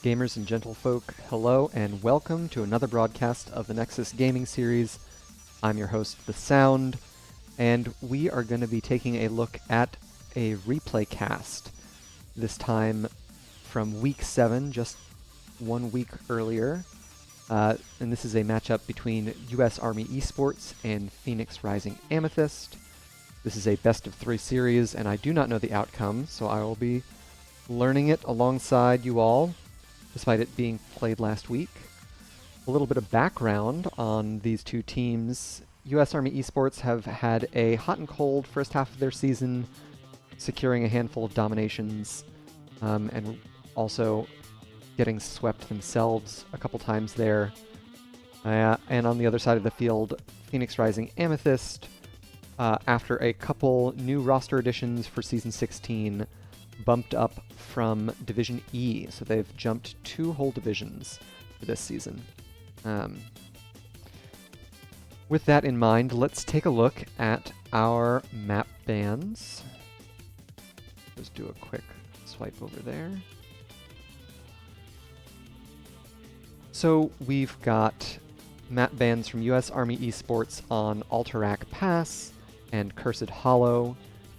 Gamers and gentlefolk, hello and welcome to another broadcast of the Nexus Gaming Series. I'm your host, The Sound, and we are going to be taking a look at a replay cast, this time from Week 7, just 1 week earlier. And this is a matchup between US Army Esports and Phoenix Rising Amethyst. This is a best-of-3 series, and I do not know the outcome, so I will be learning it alongside you all, despite it being played last week. A little bit of background on these two teams. US Army Esports have had a hot and cold first half of their season, securing a handful of dominations, and also getting swept themselves a couple times there. And on the other side of the field, Phoenix Rising Amethyst, after a couple new roster additions for Season 16, bumped up from Division E, so they've jumped 2 whole divisions for this season. With that in mind, let's take a look at our map bans. Just do a quick swipe over there. So we've got map bans from US Army Esports on Alterac Pass and Cursed Hollow,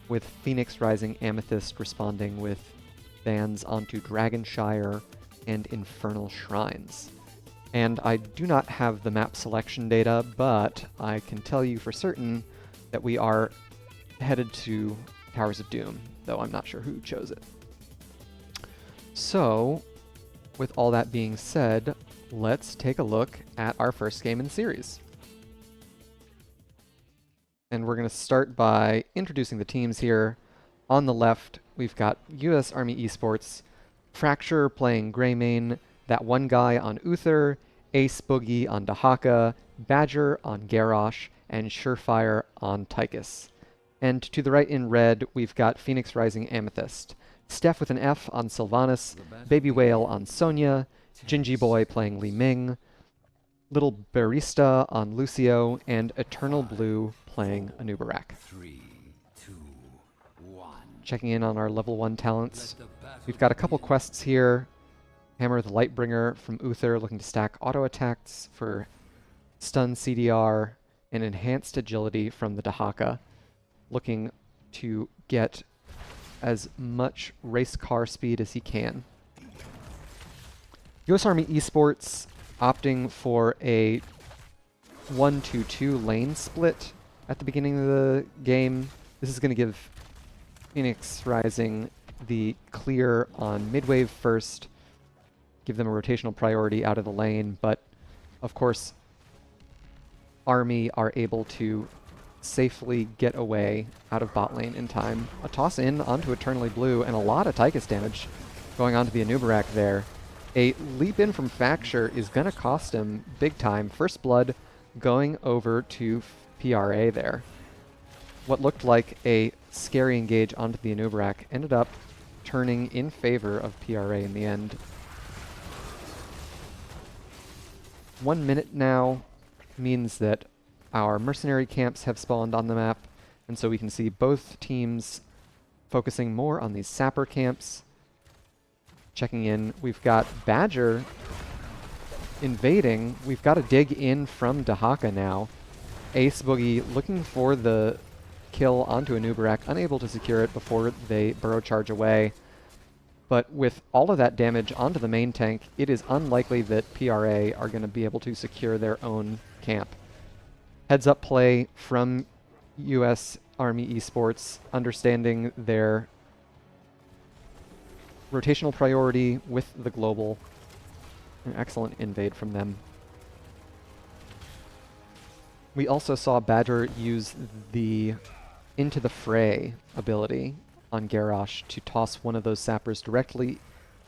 with Phoenix Rising Amethyst responding with bans onto Dragonshire and Infernal Shrines. And I do not have the map selection data, but I can tell you for certain that we are headed to Towers of Doom, though I'm not sure who chose it. So, with all that being said, let's take a look at our first game in the series. And we're going to start by introducing the teams here. On the left, we've got US Army Esports, Fracture playing Greymane, that one guy on Uther, Ace Boogie on Dahaka, Badger on Garrosh, and Surefire on Tychus. And to the right in red, we've got Phoenix Rising Amethyst, Steph with an F on Sylvanas, Baby Whale on Sonya, Gingy Boy playing Li Ming, Little Barista on Lucio, and Eternal Blue playing Anubarak. 3, 2, 1. Checking in on our level 1 talents. We've got a couple quests here. Hammer the Lightbringer from Uther, looking to stack auto attacks for stun CDR, and enhanced agility from the Dahaka, looking to get as much race car speed as he can. US Army Esports opting for a 1-2-2 lane split at the beginning of the game. This is going to give Phoenix Rising the clear on mid-wave first, give them a rotational priority out of the lane, but of course Army are able to safely get away out of bot lane in time. A toss in onto Eternally Blue and a lot of Tychus damage going onto the Anubarak there. A leap in from Fracture is going to cost him big time. First Blood going over to PRA there. What looked like a scary engage onto the Anubarak ended up turning in favor of PRA in the end. 1 minute now means that our mercenary camps have spawned on the map, and so we can see both teams focusing more on these sapper camps. Checking in, we've got Badger invading. We've got a dig in from Dahaka now. Ace Boogie looking for the kill onto Anubarak, unable to secure it before they burrow charge away. But with all of that damage onto the main tank, it is unlikely that PRA are going to be able to secure their own camp. Heads up play from US Army Esports, understanding their rotational priority with the global. An excellent invade from them. We also saw Badger use the Into the Fray ability on Garrosh to toss one of those sappers directly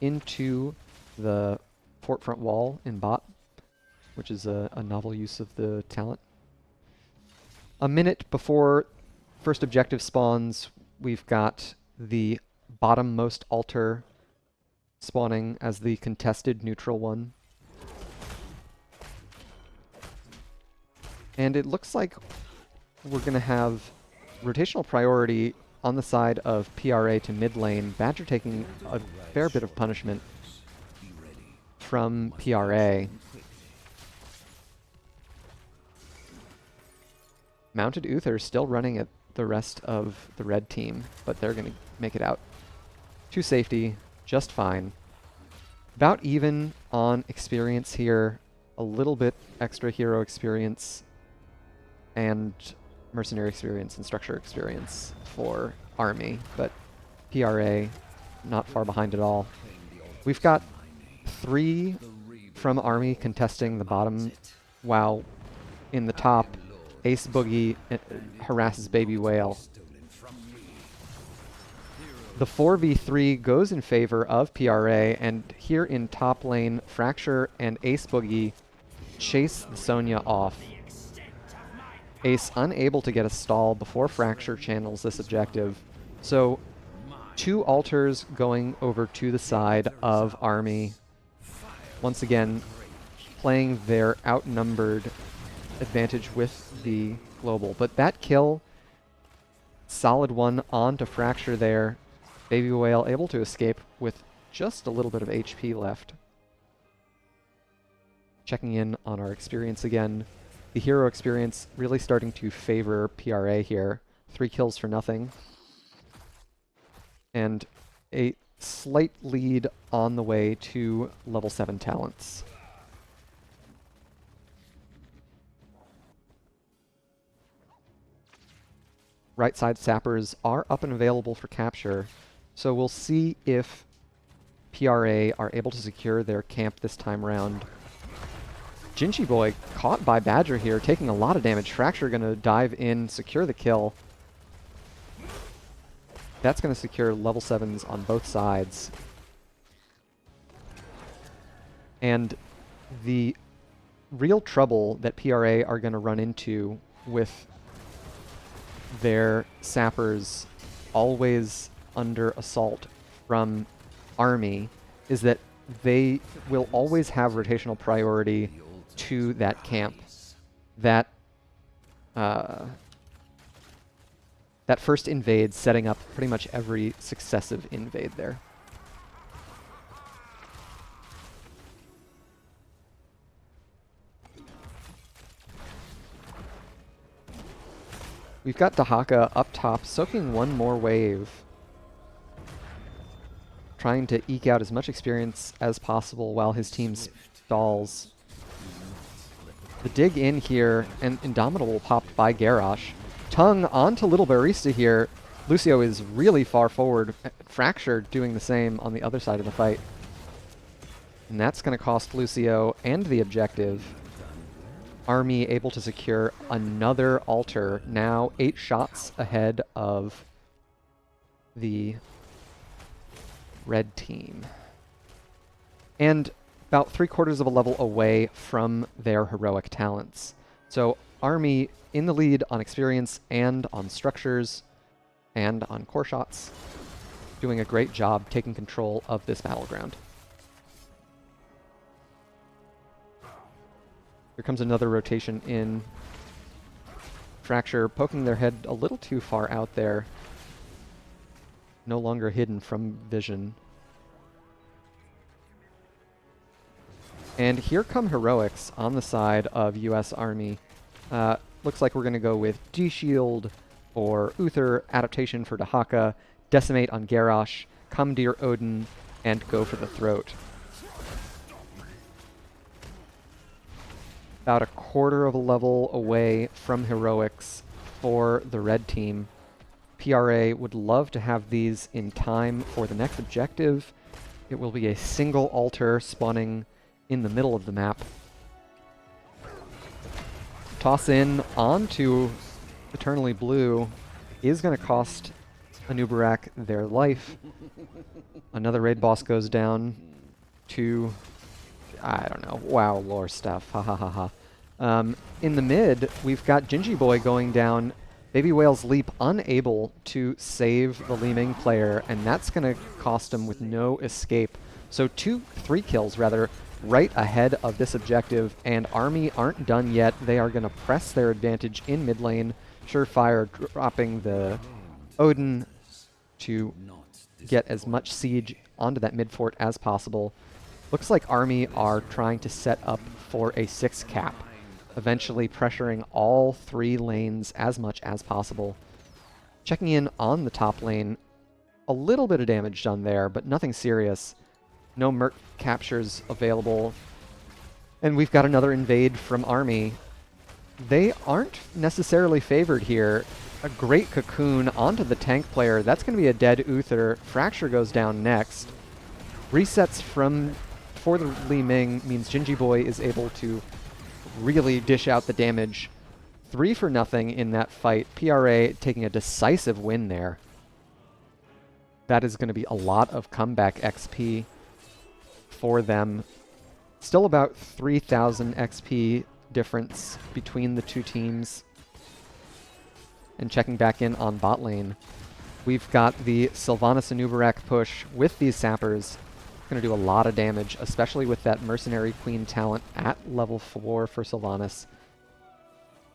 into the fort front wall in bot, which is a novel use of the talent. A minute before first objective spawns, we've got the bottommost altar spawning as the contested neutral one. And it looks like we're going to have rotational priority on the side of PRA to mid lane. Badger taking a fair bit of punishment from PRA. Mounted Uther still running at the rest of the red team, but they're going to make it out to safety just fine. About even on experience here, a little bit extra hero experience and mercenary experience and structure experience for Army, but PRA not far behind at all. We've got 3 from Army contesting the bottom, while in the top, Ace Boogie harasses Baby Whale. The 4v3 goes in favor of PRA, and here in top lane, Fracture and Ace Boogie chase the Sonya off. Ace unable to get a stall before Fracture channels this objective. So 2 altars going over to the side of Army. Once again, playing their outnumbered advantage with the global. But that kill, solid one onto Fracture there. Baby Whale able to escape with just a little bit of HP left. Checking in on our experience again. The hero experience really starting to favor PRA here. 3 kills for nothing. And a slight lead on the way to level 7 talents. Right side sappers are up and available for capture, so we'll see if PRA are able to secure their camp this time around. Jinchi Boy caught by Badger here, taking a lot of damage. Fracture gonna dive in, secure the kill. That's gonna secure level 7s on both sides. And the real trouble that PRA are gonna run into with their sappers always under assault from Army is that they will always have rotational priority to that camp. That first invade setting up pretty much every successive invade there. We've got Dahaka up top, soaking one more wave. Trying to eke out as much experience as possible while his team stalls. The dig in here, and Indomitable popped by Garrosh. Tongue onto Little Barista here. Lucio is really far forward. Fracture doing the same on the other side of the fight. And that's going to cost Lucio and the objective. Army able to secure another altar, now 8 shots ahead of the red team. And about 3/4 of a level away from their heroic talents. So Army in the lead on experience and on structures and on core shots, doing a great job taking control of this battleground. Here comes another rotation in. Fracture poking their head a little too far out there. No longer hidden from vision. And here come heroics on the side of US Army. Looks like we're going to go with D-Shield for Uther, Adaptation for Dahaka, Decimate on Garrosh, Commandeer Odin, and go for the throat. About 1/4 of a level away from heroics for the red team. PRA would love to have these in time for the next objective. It will be a single altar spawning in the middle of the map. Toss in onto Eternally Blue is going to cost Anubarak their life. Another raid boss goes down. to, I don't know, wow, lore stuff, ha ha ha ha. In the mid, we've got Gingy Boy going down, Baby Whale's Leap unable to save the Li Ming player, and that's going to cost him with no escape. So 3 kills rather, right ahead of this objective, and Army aren't done yet. They are going to press their advantage in mid lane. Surefire dropping the Odin to get as much siege onto that mid fort as possible. Looks like Army are trying to set up for a 6 cap, eventually pressuring all 3 lanes as much as possible. Checking in on the top lane, a little bit of damage done there, but nothing serious. No Merc captures available. And we've got another invade from Army. They aren't necessarily favored here. A great cocoon onto the tank player. That's going to be a dead Uther. Fracture goes down next. Resets for the Li Ming means Gingy Boy is able to really dish out the damage. 3 for nothing in that fight. PRA taking a decisive win there. That is going to be a lot of comeback XP for them. Still about 3,000 XP difference between the two teams. And checking back in on bot lane, we've got the Sylvanas and Uberak push with these sappers. Going to do a lot of damage, especially with that Mercenary Queen talent at level 4 for Sylvanas.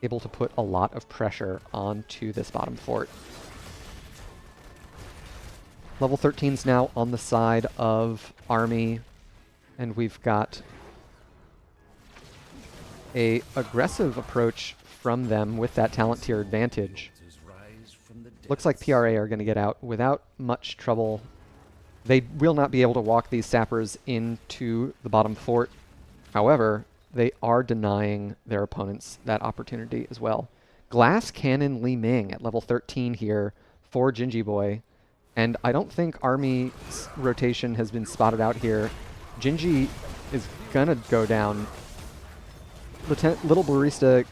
Able to put a lot of pressure onto this bottom fort. Level 13's now on the side of Army, and we've got a aggressive approach from them with that talent tier advantage. Looks like PRA are going to get out without much trouble. They will not be able to walk these sappers into the bottom fort. However, they are denying their opponents that opportunity as well. Glass Cannon Li Ming at level 13 here for Gingy Boy. And I don't think Army's rotation has been spotted out here. Gingy is going to go down. Little Barista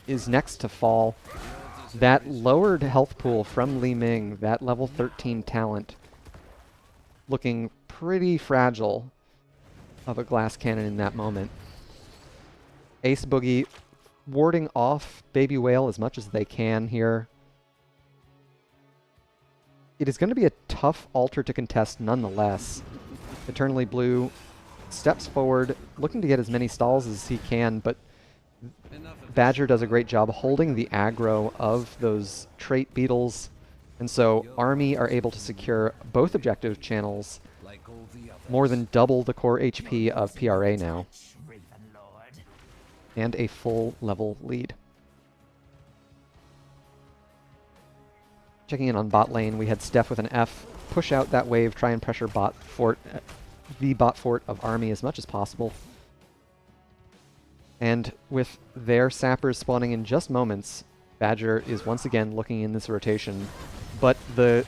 is next to fall. That lowered health pool from Li Ming, that level 13 talent, looking pretty fragile of a glass cannon in that moment. Ace Boogie warding off Baby Whale as much as they can here. It is going to be a tough altar to contest nonetheless. Eternally Blue steps forward, looking to get as many stalls as he can, but Badger does a great job holding the aggro of those trait beetles, and so Army are able to secure both objective channels, more than double the core HP of PRA now, and a full level lead. Checking in on bot lane, we had Steph with an F push out that wave, try and pressure the bot fort of Army as much as possible. And with their sappers spawning in just moments, Badger is once again looking in this rotation. But the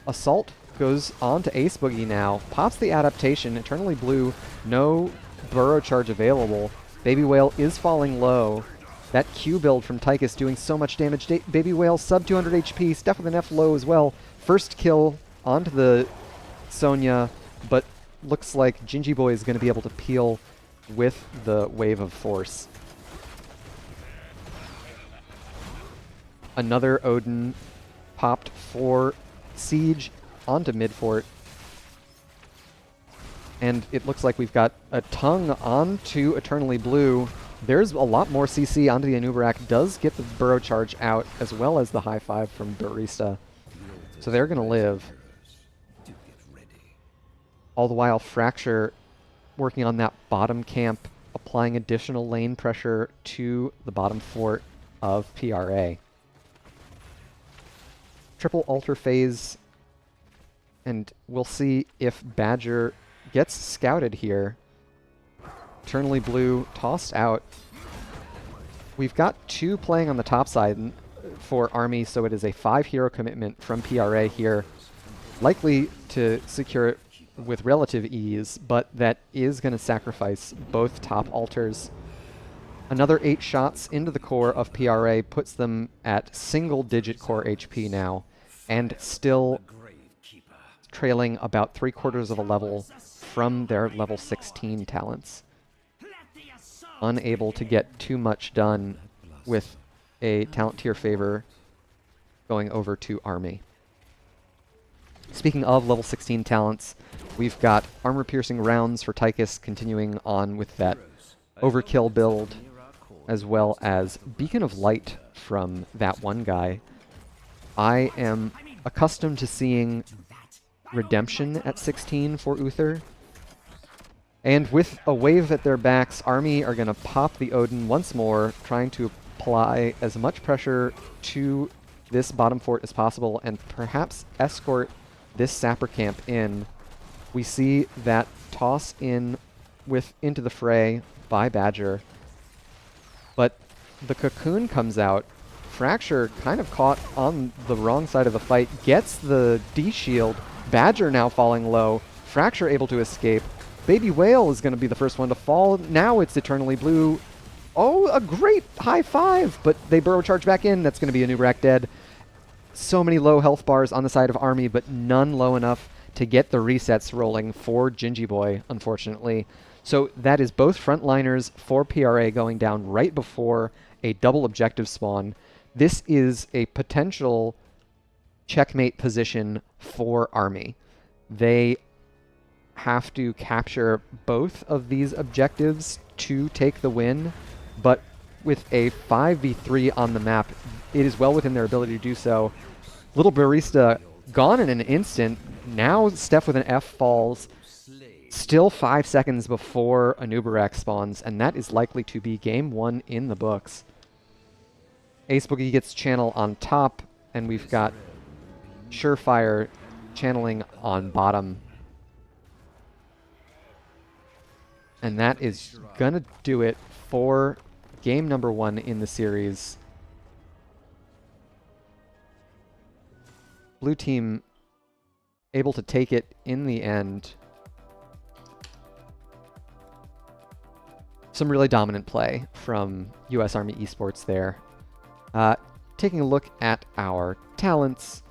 assault goes on to Ace Boogie now, pops the adaptation, Eternally Blue, no burrow charge available. Baby Whale is falling low. That Q build from Tychus doing so much damage. Baby Whale sub 200 HP, Steph with an F low as well. First kill onto the Sonya, but looks like Gingy Boy is going to be able to peel with the wave of force. Another Odin popped for siege onto midfort. And it looks like we've got a tongue onto Eternally Blue. There's a lot more CC onto the Anubarak. Does get the burrow charge out, as well as the high five from Barista. So they're going to live. All the while, Fracture working on that bottom camp, applying additional lane pressure to the bottom fort of PRA. Triple altar phase, and we'll see if Badger gets scouted here. Eternally Blue tossed out. We've got 2 playing on the top side for Army, so it is a 5 hero commitment from PRA here. Likely to secure it with relative ease, but that is going to sacrifice both top altars. Another 8 shots into the core of PRA puts them at single-digit core HP now, and still trailing about 3/4 of a level from their level 16 talents. Unable to get too much done with a talent tier favor going over to Army. Speaking of level 16 talents, we've got armor-piercing rounds for Tychus continuing on with that overkill build, as well as Beacon of Light from that one guy. I am accustomed to seeing Redemption at 16 for Uther. And with a wave at their backs, Army are going to pop the Odin once more, trying to apply as much pressure to this bottom fort as possible and perhaps escort this sapper camp in. We see that toss in into the fray by Badger, but the Cocoon comes out. Fracture kind of caught on the wrong side of the fight, gets the D-shield. Badger now falling low. Fracture able to escape. Baby Whale is going to be the first one to fall. Now it's Eternally Blue. Oh, a great high five, but they burrow charge back in. That's going to be a Nubarak dead. So many low health bars on the side of Army, but none low enough to get the resets rolling for Gingy Boy, unfortunately. So that is both frontliners for PRA going down right before a double objective spawn. This is a potential checkmate position for Army. They have to capture both of these objectives to take the win, but with a 5v3 on the map, it is well within their ability to do so. Little Barista gone in an instant. Now Steph with an F falls. Still 5 seconds before a Nubarak spawns, and that is likely to be game 1 in the books. Ace Boogie gets channel on top, and we've got Surefire channeling on bottom. And that is going to do it for game number 1 in the series. Blue team able to take it in the end. Some really dominant play from US Army Esports there. Taking a look at our talents,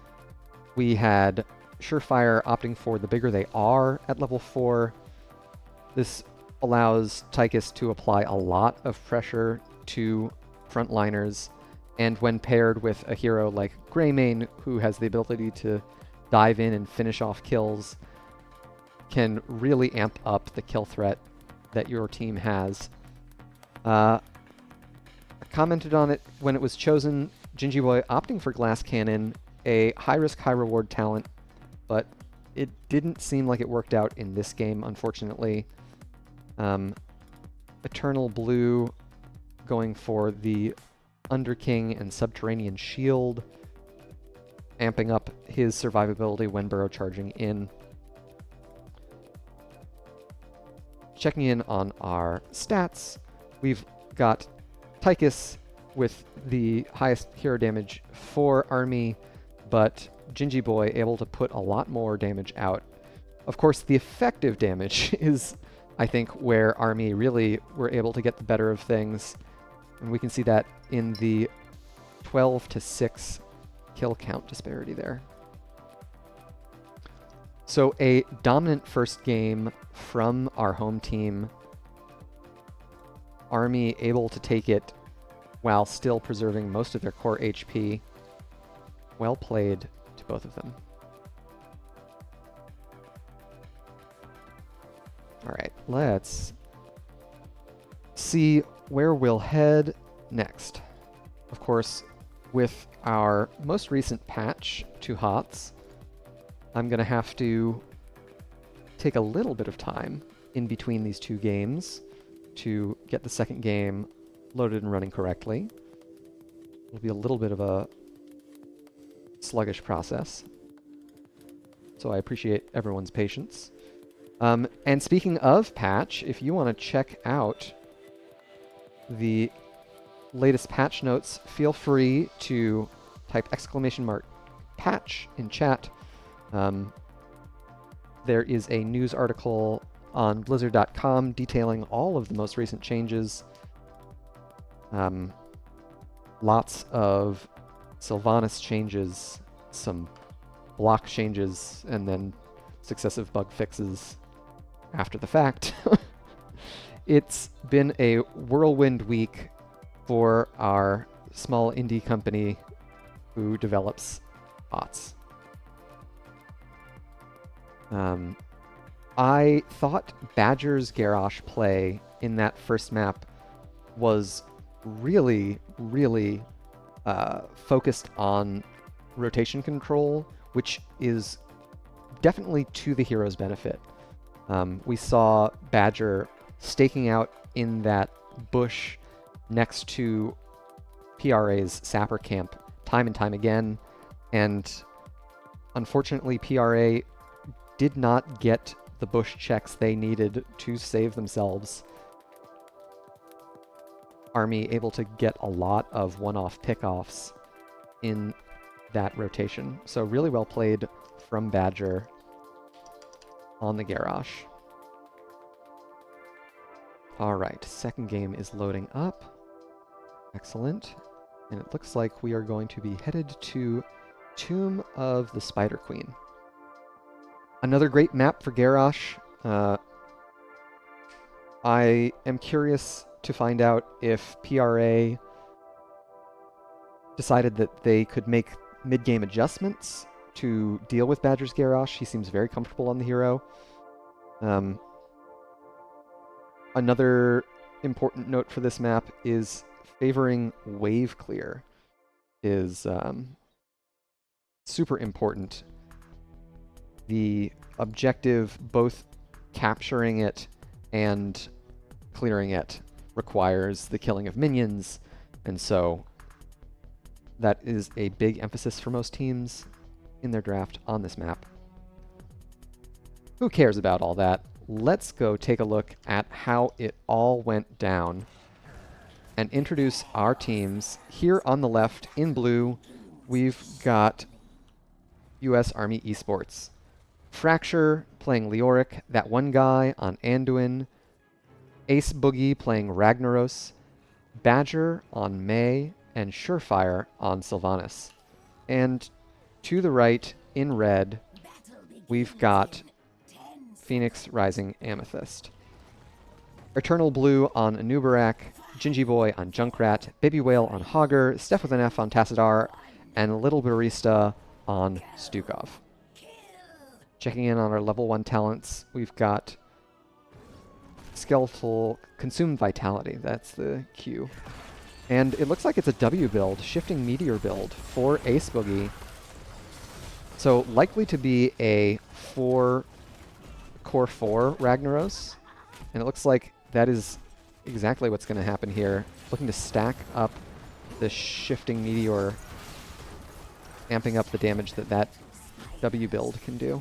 we had Surefire opting for the Bigger They Are at level 4. This allows Tychus to apply a lot of pressure to frontliners, and when paired with a hero like Greymane, who has the ability to dive in and finish off kills, can really amp up the kill threat that your team has. I commented on it when it was chosen. Gingy Boy opting for Glass Cannon, a high-risk, high-reward talent, but it didn't seem like it worked out in this game, unfortunately. Eternal Blue going for the Underking and Subterranean Shield, amping up his survivability when burrow charging in. Checking in on our stats, we've got Tychus with the highest hero damage for Army, but Gingy Boy able to put a lot more damage out. Of course, the effective damage is, I think, where Army really were able to get the better of things. And we can see that in the 12-6 kill count disparity there. So a dominant first game from our home team. Army able to take it while still preserving most of their core HP. Well played to both of them. All right, let's see where we'll head next. Of course, with our most recent patch to HOTS, I'm going to have to take a little bit of time in between these two games to get the second game loaded and running correctly. It'll be a little bit of a sluggish process, so I appreciate everyone's patience. And speaking of patch, if you want to check out the latest patch notes, feel free to type !patch in chat. There is a news article on Blizzard.com detailing all of the most recent changes. Lots of Sylvanas changes, some block changes, and then successive bug fixes. after the fact. It's been a whirlwind week for our small indie company who develops bots. I thought Badger's Garrosh play in that first map was really, really focused on rotation control, which is definitely to the hero's benefit. We saw Badger staking out in that bush next to PRA's sapper camp time and time again, and unfortunately PRA did not get the bush checks they needed to save themselves. Army able to get a lot of one-off pickoffs in that rotation. So really well played from Badger on the Garrosh. Alright, second game is loading up. Excellent. And it looks like we are going to be headed to Tomb of the Spider Queen. Another great map for Garrosh. I am curious to find out if PRA decided that they could make mid-game adjustments to deal with Badger's Garrosh. He seems very comfortable on the hero. Another important note for this map is favoring wave clear is super important. The objective, both capturing it and clearing it, requires the killing of minions, and so that is a big emphasis for most teams in their draft on this map. Who cares about all that? Let's go take a look at how it all went down and introduce our teams. Here on the left, in blue, we've got US Army Esports. Fracture playing Leoric, that one guy on Anduin. Ace Boogie playing Ragnaros. Badger on May, and Surefire on Sylvanas. And to the right, in red, we've got Phoenix Rising Amethyst. Eternal Blue on Anubarak, Gingy Boy on Junkrat, Baby Whale on Hogger, Steph with an F on Tassadar, and Little Barista on Stukov. Checking in on our level 1 talents, we've got Skeletal Consume Vitality, that's the Q. And it looks like it's a W build, Shifting Meteor build for Ace Boogie. So likely to be a Core 4 Ragnaros. And it looks like that is exactly what's going to happen here. Looking to stack up the Shifting Meteor, amping up the damage that that W build can do.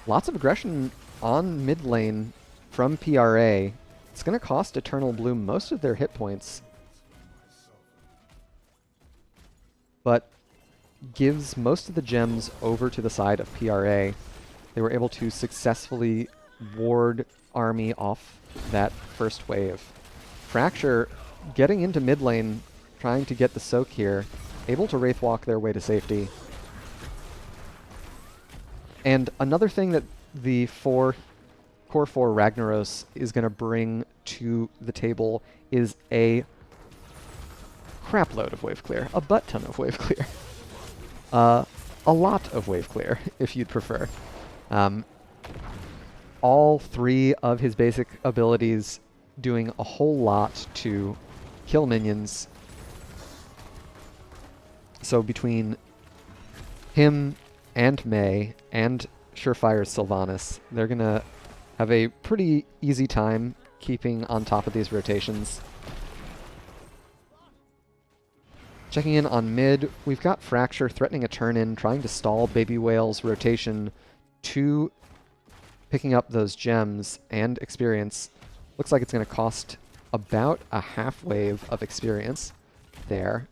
Lots of aggression on mid lane from PRA. It's going to cost Eternal Blue most of their hit points, but gives most of the gems over to the side of PRA. They were able to successfully ward Army off that first wave. Fracture getting into mid lane, trying to get the soak here, able to Wraith Walk their way to safety. And another thing that the Core 4 Ragnaros is going to bring to the table is a crap load of wave clear, a butt ton of wave clear. A lot of wave clear, if you'd prefer. All three of his basic abilities doing a whole lot to kill minions. So between him and May and Surefire's Sylvanas, they're going to have a pretty easy time keeping on top of these rotations. Checking in on mid, we've got Fracture threatening a turn-in, trying to stall Baby Whale's rotation to picking up those gems and experience. Looks like it's going to cost about a half wave of experience there.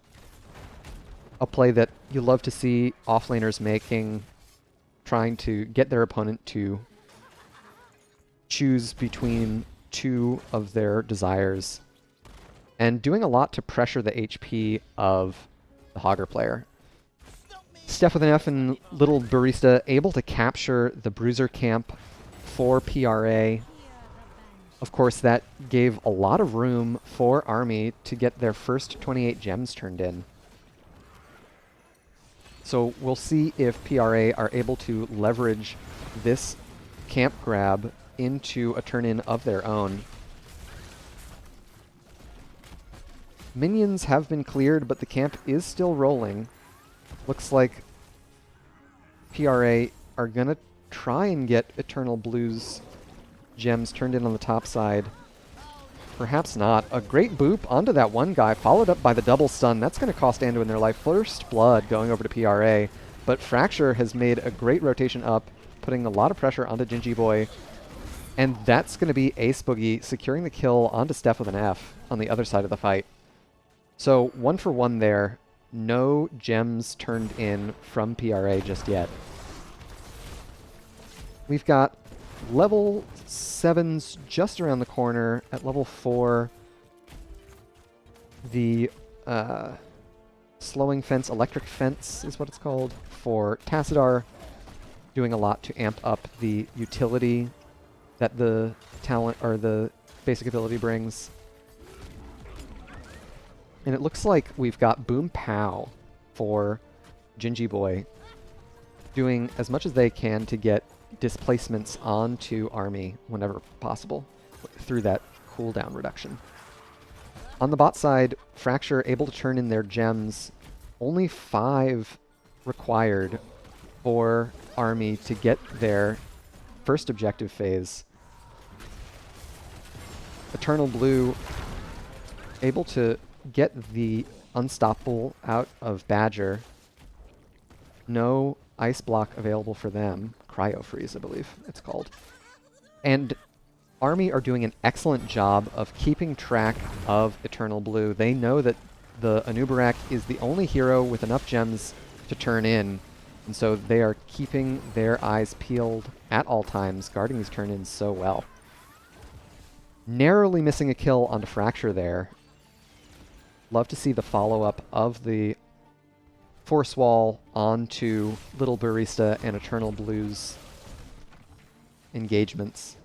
A play that you love to see offlaners making, trying to get their opponent to choose between two of their desires, and doing a lot to pressure the HP of the Hogger player. Steph with an F and Little Barista able to capture the Bruiser camp for PRA. Of course, that gave a lot of room for Army to get their first 28 gems turned in. So we'll see if PRA are able to leverage this camp grab into a turn-in of their own. Minions have been cleared, but the camp is still rolling. Looks like PRA are going to try and get Eternal Blue's gems turned in on the top side. Perhaps not. A great boop onto that one guy, followed up by the double stun. That's going to cost Anduin their life. First blood going over to PRA, but Fracture has made a great rotation up, putting a lot of pressure onto Gingy Boy, and that's going to be Ace Boogie securing the kill onto Steph with an F on the other side of the fight. So 1 for 1 there. No gems turned in from PRA just yet. We've got level 7s just around the corner. At level 4, the slowing fence, electric fence is what it's called, for Tassadar, doing a lot to amp up the utility that the talent or the basic ability brings. And it looks like we've got Boom Pow for Gingy Boy doing as much as they can to get displacements onto Army whenever possible through that cooldown reduction. On the bot side, Fracture able to turn in their gems. Only 5 required for Army to get their first objective phase. Eternal Blue able to get the Unstoppable out of Badger. No ice block available for them. Cryo Freeze, I believe it's called. And Army are doing an excellent job of keeping track of Eternal Blue. They know that the Anubarak is the only hero with enough gems to turn in, and so they are keeping their eyes peeled at all times, guarding these turn-ins so well. Narrowly missing a kill onto Fracture there. Love to see the follow-up of the Force Wall onto Little Barista and Eternal Blue's engagements.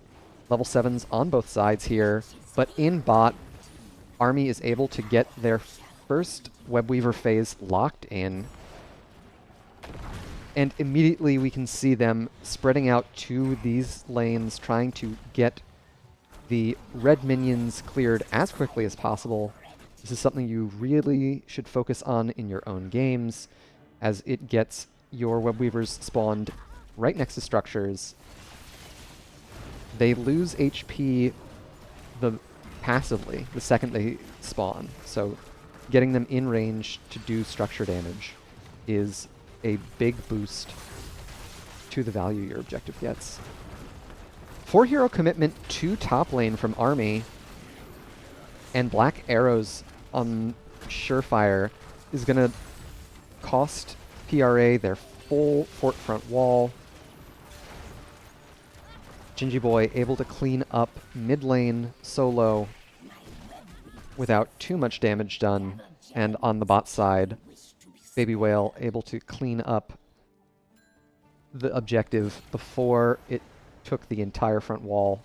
Level 7s on both sides here, but in bot, Army is able to get their first Webweaver phase locked in. And immediately we can see them spreading out to these lanes, trying to get the red minions cleared as quickly as possible. This is something you really should focus on in your own games, as it gets your Webweavers spawned right next to structures. They lose HP passively the second they spawn, so getting them in range to do structure damage is a big boost to the value your objective gets. 4-hero commitment to top lane from Army, and Black Arrows on Surefire is going to cost PRA their full fort front wall. Gingy Boy able to clean up mid lane solo without too much damage done, and on the bot side, Baby Whale able to clean up the objective before it took the entire front wall.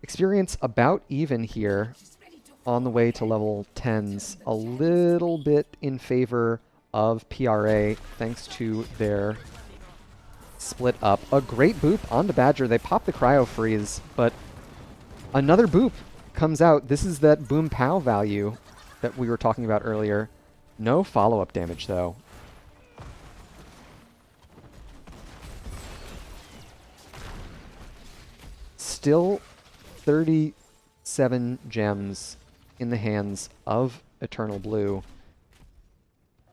Experience about even here on the way to level 10s, a little bit in favor of PRA thanks to their split up. A great boop onto Badger. They pop the Cryo Freeze, but another boop comes out. This is that Boom Pow value that we were talking about earlier. No follow-up damage, though. Still 37 gems in the hands of Eternal Blue.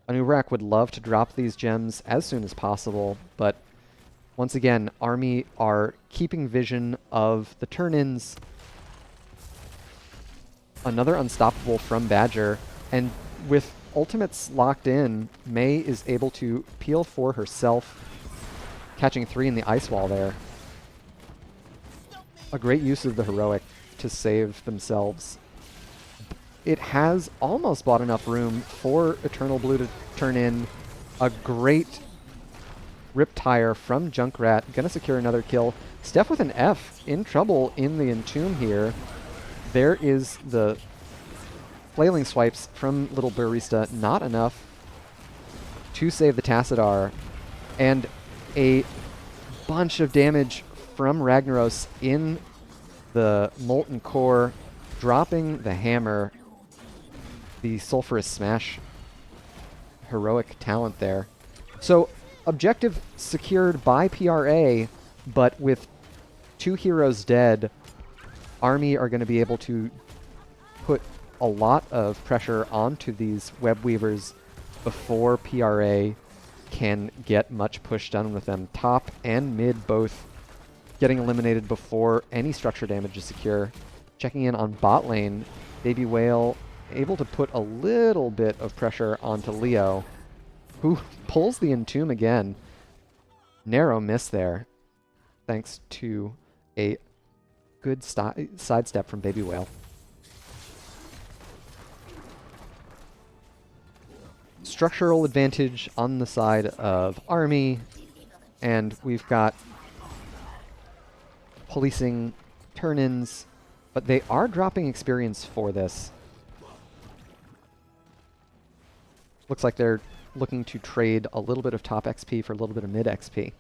Anubarak would love to drop these gems as soon as possible, but once again, Army are keeping vision of the turn-ins. Another Unstoppable from Badger, and with ultimates locked in, Mei is able to peel for herself, catching 3 in the ice wall there. A great use of the heroic to save themselves. It has almost bought enough room for Eternal Blue to turn in A great Riptire from Junkrat, gonna secure another kill. Steph with an F, in trouble in the Entomb here. There is the flailing swipes from Little Barista, not enough to save the Tassadar, and a bunch of damage from Ragnaros in the Molten Core, dropping the hammer, the Sulphurous Smash heroic talent there. So objective secured by PRA, but with 2 heroes dead, Army are going to be able to put a lot of pressure onto these web weavers before PRA can get much push done with them. Top and mid both getting eliminated before any structure damage is secure. Checking in on bot lane, Baby Whale able to put a little bit of pressure onto Leo, who pulls the Entomb again. Narrow miss there, thanks to a good sidestep from Baby Whale. Structural advantage on the side of Army, and we've got policing turn-ins, but they are dropping experience for this. Looks like they're looking to trade a little bit of top XP for a little bit of mid XP.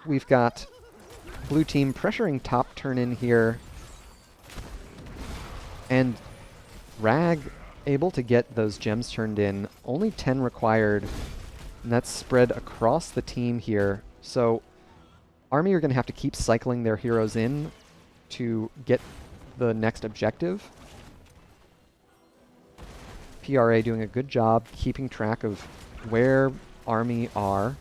We've got blue team pressuring top turn-in here, and Rag able to get those gems turned in. Only 10 required, and that's spread across the team here. So Army are going to have to keep cycling their heroes in to get the next objective. PRA doing a good job keeping track of where Army are.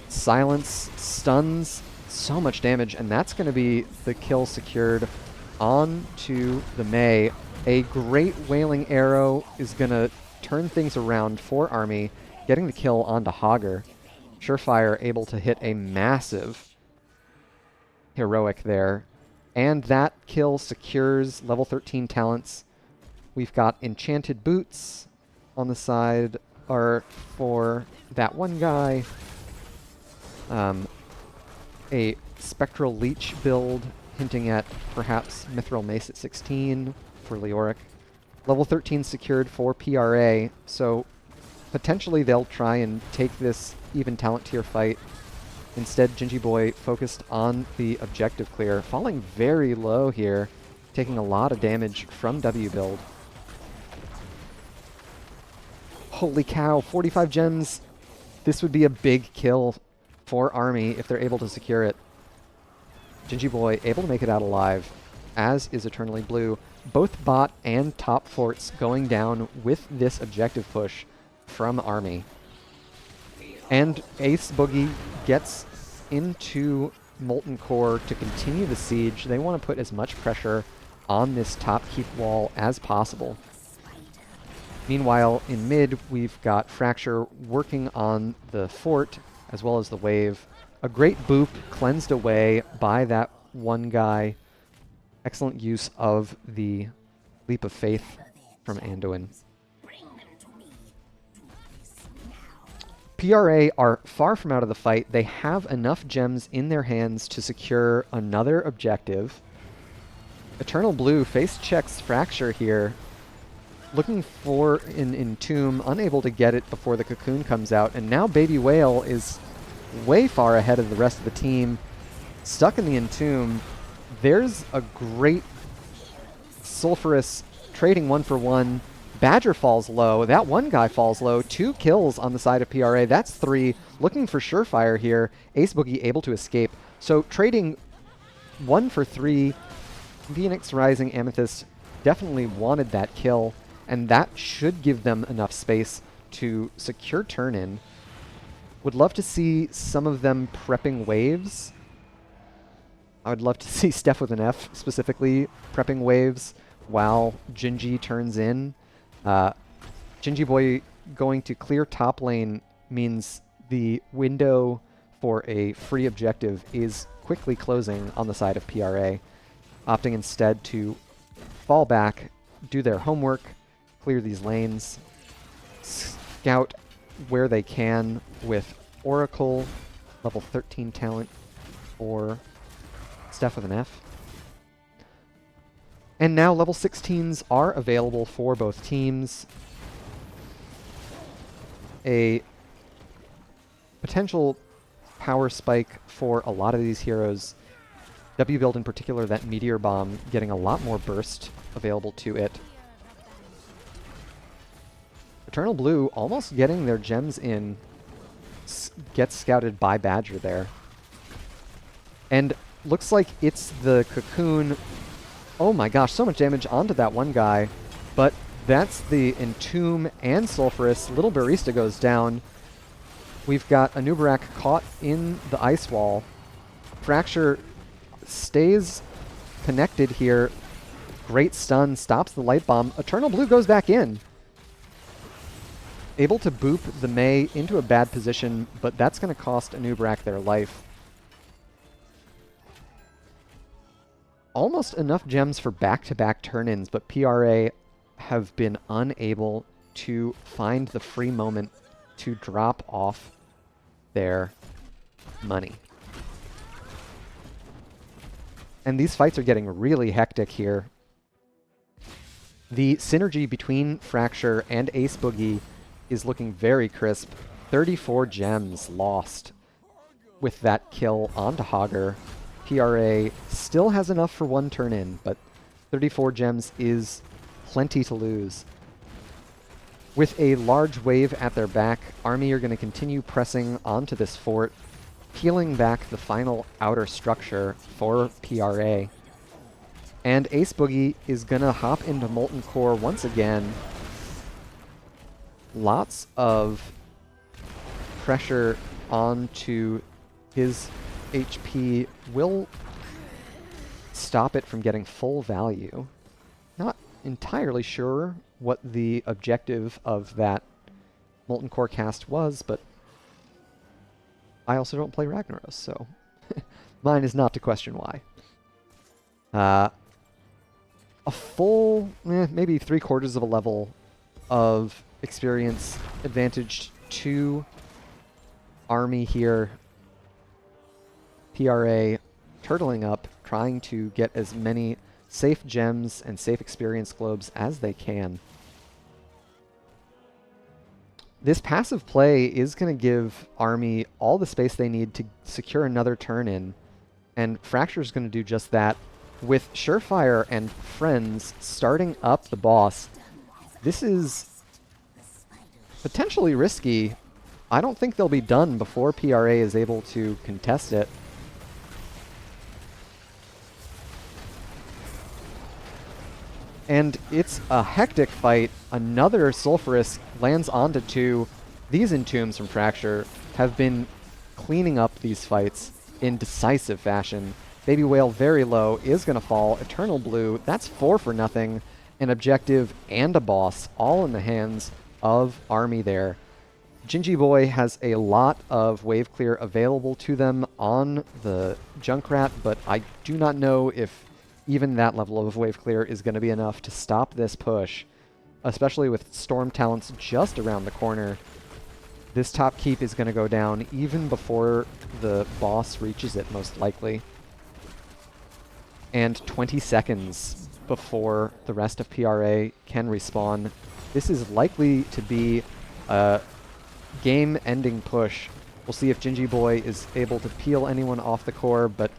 Silence, stuns, so much damage, and that's going to be the kill secured on to the Mei. A great Wailing Arrow is going to turn things around for Army, getting the kill onto Hogger. Surefire able to hit a massive heroic there. And that kill secures level 13 talents. We've got Enchanted Boots on the side are for that one guy. A Spectral Leech build, hinting at perhaps Mithril Mace at 16 for Leoric. Level 13 secured for PRA, so potentially they'll try and take this even talent tier fight. Instead, Gingy Boy focused on the objective clear, falling very low here, taking a lot of damage from W build. Holy cow, 45 gems. This would be a big kill for Army if they're able to secure it. Gingy Boy able to make it out alive, as is Eternally Blue. Both bot and top forts going down with this objective push from Army. And Ace Boogie gets into Molten Core to continue the siege. They want to put as much pressure on this top keep wall as possible. Meanwhile, in mid, we've got Fracture working on the fort as well as the wave. A great boop cleansed away by that one guy. Excellent use of the Leap of Faith from Anduin. PRA are far from out of the fight. They have enough gems in their hands to secure another objective. Eternal Blue face checks Fracture here, looking for an Entomb, unable to get it before the Cocoon comes out, and now Baby Whale is way far ahead of the rest of the team, stuck in the Entomb. There's a great Sulphurous trading 1-for-1. Badger falls low. That one guy falls low. 2 kills on the side of PRA. That's 3. Looking for Surefire here. Ace Boogie able to escape. So trading 1 for 3. Phoenix Rising Amethyst definitely wanted that kill, and that should give them enough space to secure turn-in. Would love to see some of them prepping waves. I would love to see Steph with an F specifically prepping waves while Gingy turns in. Gingy Boy going to clear top lane means the window for a free objective is quickly closing on the side of PRA, opting instead to fall back do their homework, clear these lanes, scout where they can with Oracle, level 13 talent for Steph with an F. And now level 16s are available for both teams. A potential power spike for a lot of these heroes. W build in particular, that Meteor Bomb getting a lot more burst available to it. Eternal Blue almost getting their gems in. Gets scouted by Badger there. And looks like it's the Cocoon. Oh my gosh, so much damage onto that one guy. But that's the Entomb and Sulfurous. Little Barista goes down. We've got Anubarak caught in the ice wall. Fracture stays connected here. Great stun, stops the light bomb. Eternal Blue goes back in. Able to boop the Mei into a bad position, but that's going to cost Anubarak their life. Almost enough gems for back-to-back turn-ins, but PRA have been unable to find the free moment to drop off their money. And these fights are getting really hectic here. The synergy between Fracture and Ace Boogie is looking very crisp. 34 gems lost with that kill onto Hogger. PRA still has enough for one turn in, but 34 gems is plenty to lose. With a large wave at their back, Army are going to continue pressing onto this fort, peeling back the final outer structure for PRA. And Ace Boogie is going to hop into Molten Core once again. Lots of pressure onto his HP will stop it from getting full value. Not entirely sure what the objective of that Molten Core cast was, but I also don't play Ragnaros, so mine is not to question why. A full, maybe 3/4 of a level of experience advantage to Army here. PRA turtling up, trying to get as many safe gems and safe experience globes as they can. This passive play is going to give Army all the space they need to secure another turn in, and Fracture's going to do just that. With Surefire and Friends starting up the boss, this is potentially risky. I don't think they'll be done before PRA is able to contest it. And it's a hectic fight. Another Sulfurous lands onto 2. These Entombs from Fracture have been cleaning up these fights in decisive fashion. Baby Whale very low is going to fall. Eternal Blue, that's 4 for nothing. An objective and a boss all in the hands of Army there. Gingy Boy has a lot of wave clear available to them on the Junkrat, but I do not know if even that level of wave clear is going to be enough to stop this push, especially with Storm Talents just around the corner. This top keep is going to go down even before the boss reaches it, most likely. And 20 seconds before the rest of PRA can respawn. This is likely to be a game-ending push. We'll see if Gingy Boy is able to peel anyone off the core, but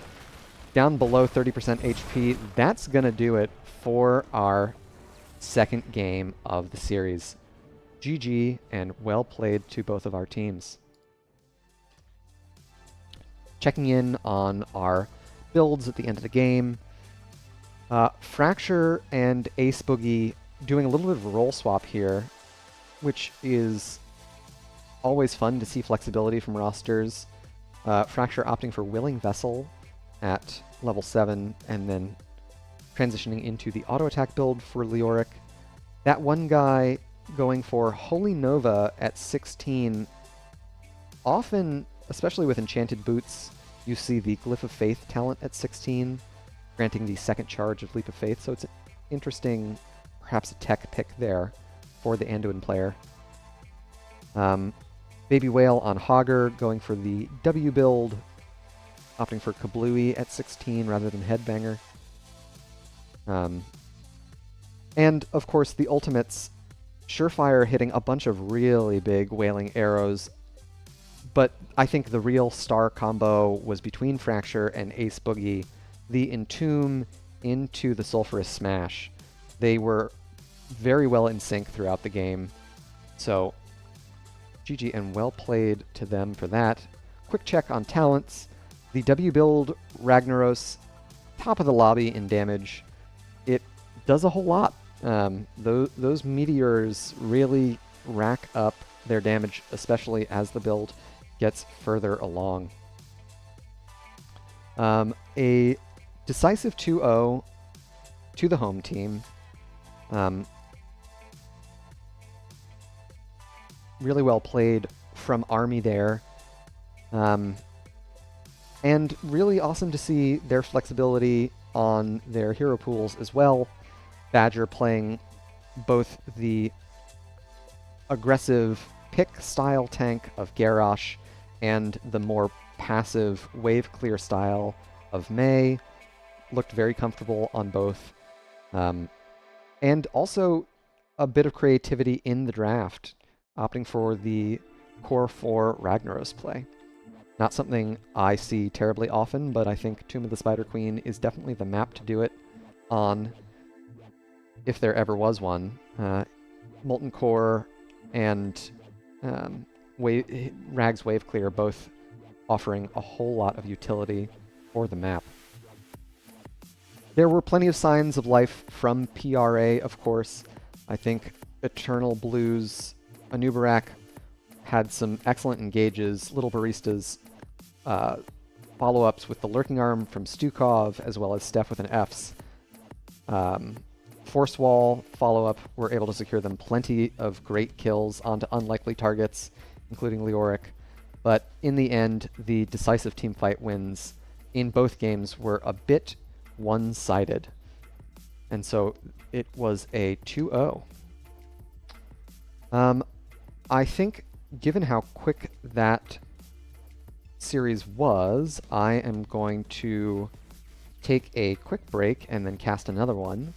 down below 30% HP, that's going to do it for our second game of the series. GG, and well played to both of our teams. Checking in on our builds at the end of the game. Fracture and Ace Boogie doing a little bit of a role swap here, which is always fun to see flexibility from rosters. Fracture opting for Willing Vessel at level 7, and then transitioning into the auto attack build for Leoric. That one guy going for Holy Nova at 16. Often, especially with Enchanted Boots, you see the Glyph of Faith talent at 16, granting the second charge of Leap of Faith, so it's an interesting perhaps a tech pick there for the Anduin player. Baby Whale on Hogger, going for the W build, opting for Kablooey at 16 rather than Headbanger. And, of course, the ultimates, Surefire hitting a bunch of really big Wailing Arrows, but I think the real star combo was between Fracture and Ace Boogie, the Entomb into the Sulphurous Smash. They were very well in sync throughout the game, so GG and well played to them for that. Quick check on talents. The W build Ragnaros, top of the lobby in damage. It does a whole lot. Those meteors really rack up their damage, especially as the build gets further along. A decisive 2-0 to the home team. Really well played from Army there. And really awesome to see their flexibility on their hero pools as well. Badger playing both the aggressive pick-style tank of Garrosh and the more passive wave clear style of May. Looked very comfortable on both. And also a bit of creativity in the draft, opting for the Core 4 Ragnaros play. Not something I see terribly often, but I think Tomb of the Spider Queen is definitely the map to do it on, if there ever was one. Molten Core and Rag's Wave Clear both offering a whole lot of utility for the map. There were plenty of signs of life from PRA, of course. I think Eternal Blues, Anubarak had some excellent engages, Little Baristas, follow-ups with the Lurking Arm from Stukov, as well as Steph with an Fs. Force Wall follow-up were able to secure them plenty of great kills onto unlikely targets, including Leoric. But in the end, the decisive teamfight wins in both games were a bit one-sided. And so it was a 2-0. I think, given how quick that series was, I am going to take a quick break and then cast another one.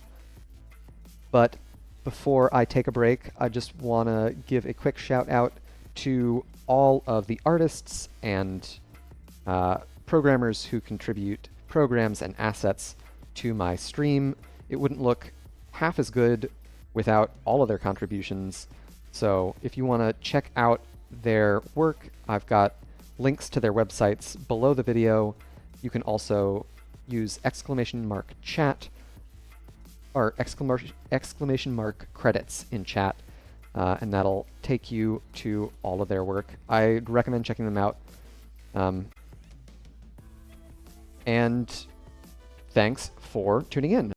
But before I take a break, I just want to give a quick shout out to all of the artists and programmers who contribute programs and assets to my stream. It wouldn't look half as good without all of their contributions. So if you want to check out their work, I've got links to their websites below the video. You can also use !chat or !credits in chat, and that'll take you to all of their work. I'd recommend checking them out. And thanks for tuning in.